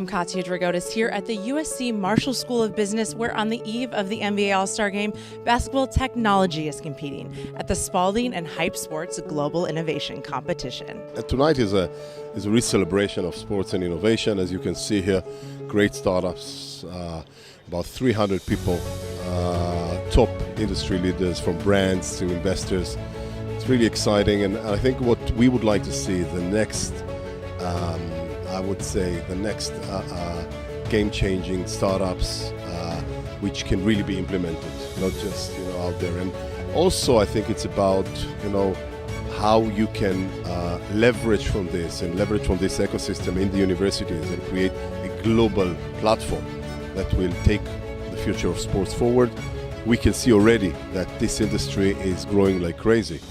I'm Katia Dragotis here at the USC Marshall School of Business, where on the eve of the NBA All-Star Game, basketball technology is competing at the Spalding and Hype Sports Global Innovation Competition. Tonight is a real celebration of sports and innovation. As you can see here, great startups, about 300 people, top industry leaders from brands to investors. It's really exciting, and I think what we would like to see the next game-changing startups which can really be implemented, not just out there. And also, I think it's about how you can leverage from this ecosystem in the universities and create a global platform that will take the future of sports forward. We can see already that this industry is growing like crazy.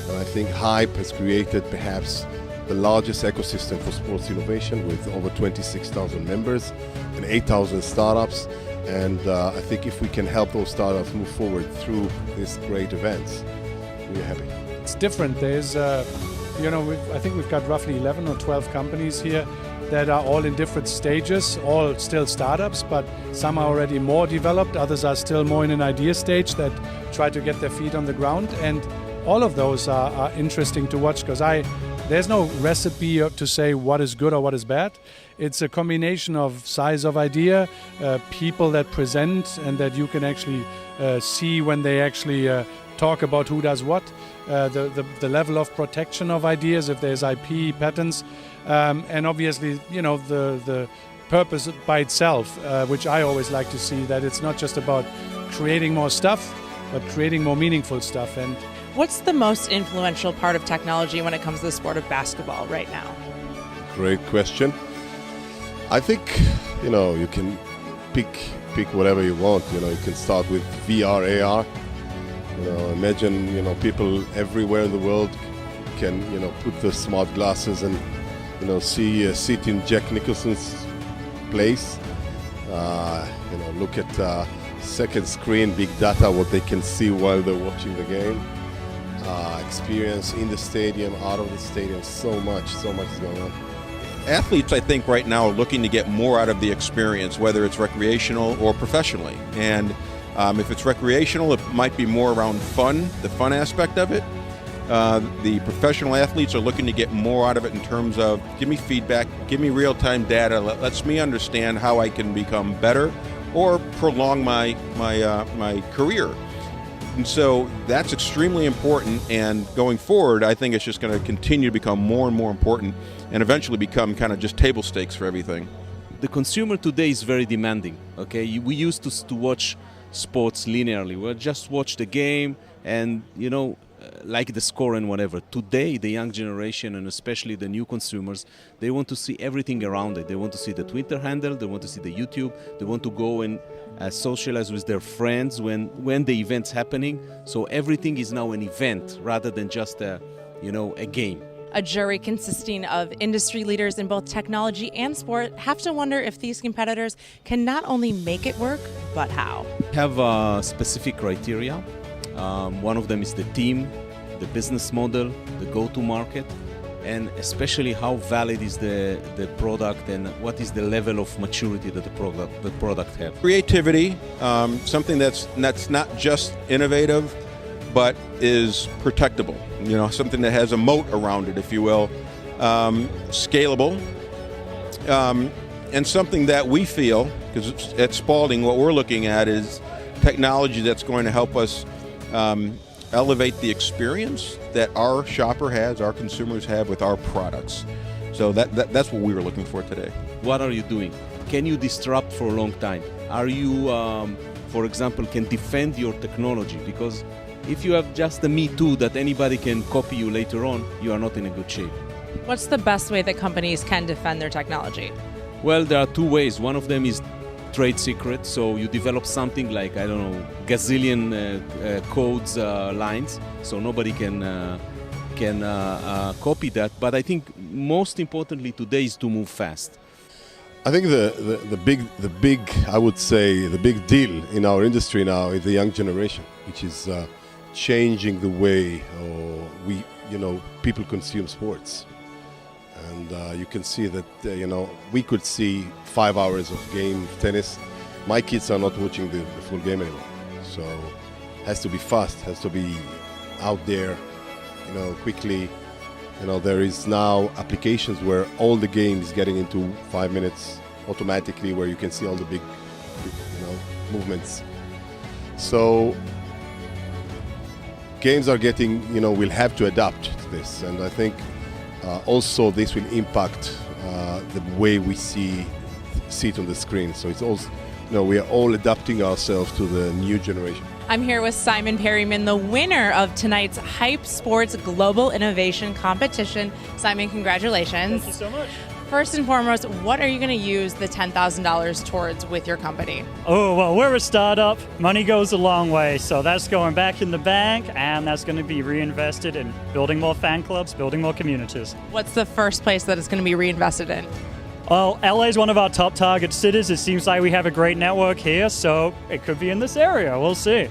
And I think Hype has created perhaps the largest ecosystem for sports innovation with over 26,000 members and 8,000 startups. And I think if we can help those startups move forward through these great events, we're happy. It's different. There's, I think we've got roughly 11 or 12 companies here that are all in different stages, all still startups, but some are already more developed, others are still more in an idea stage that try to get their feet on the ground. And all of those are interesting to watch, because there's no recipe to say what is good or what is bad. It's a combination of size of idea, people that present and that you can actually see when they actually talk about who does what, the level of protection of ideas, if there's IP, patents, and obviously, the purpose by itself, which I always like to see, that it's not just about creating more stuff, but creating more meaningful stuff. And what's the most influential part of technology when it comes to the sport of basketball right now? Great question. I think, you can pick whatever you want. You can start with VR, AR. Imagine, people everywhere in the world can, put the smart glasses and, sit in Jack Nicholson's place. Look at second screen, big data, what they can see while they're watching the game. Experience in the stadium, out of the stadium, so much is going on. Athletes, I think, right now are looking to get more out of the experience, whether it's recreational or professionally. And if it's recreational, it might be more around fun, the fun aspect of it. The professional athletes are looking to get more out of it in terms of, give me feedback, give me real-time data, lets me understand how I can become better or prolong my career. And so that's extremely important, and going forward, I think it's just going to continue to become more and more important and eventually become kind of just table stakes for everything. The consumer today is very demanding, okay? We used to watch sports linearly. We'll just watch the game and, like the score and whatever. Today, the young generation, and especially the new consumers, they want to see everything around it. They want to see the Twitter handle, they want to see the YouTube, they want to go and socialize with their friends when the event's happening. So everything is now an event rather than just a game. A jury consisting of industry leaders in both technology and sport have to wonder if these competitors can not only make it work, but how. Have specific criteria. One of them is the team, the business model, the go-to market, and especially how valid is the product and what is the level of maturity that the product has. Creativity, something that's not just innovative, but is protectable. Something that has a moat around it, if you will. Scalable, and something that we feel, because at Spalding, what we're looking at is technology that's going to help us elevate the experience that our shopper has, our consumers have with our products. So that's what we were looking for today. What are you doing? Can you disrupt for a long time? Are you, for example, can defend your technology? Because if you have just the Me Too that anybody can copy you later on, you are not in a good shape. What's the best way that companies can defend their technology? Well, there are two ways. One of them is trade secret. So you develop something like, gazillion codes, lines, so nobody can copy that. But I think most importantly today is to move fast. I think the big I would say the big deal in our industry now is the young generation, which is changing the way people consume sports. And you can see that, we could see 5 hours of game of tennis. My kids are not watching the full game anymore. So it has to be fast, has to be out there, quickly. There is now applications where all the game is getting into 5 minutes automatically, where you can see all the big movements. So games are getting, will have to adapt to this. And I think also this will impact the way we see it on the screen. So it's also, we are all adapting ourselves to the new generation. I'm here with Simon PERRIMAN, the winner of tonight's Hype Sports Global Innovation Competition. Simon, congratulations. Thank you so much. First and foremost, what are you going to use the $10,000 towards with your company? Oh, well, we're a startup. Money goes a long way, so that's going back in the bank, and that's going to be reinvested in building more fan clubs, building more communities. What's the first place that it's going to be reinvested in? Well, LA is one of our top target cities. It seems like we have a great network here, so it could be in this area. We'll see.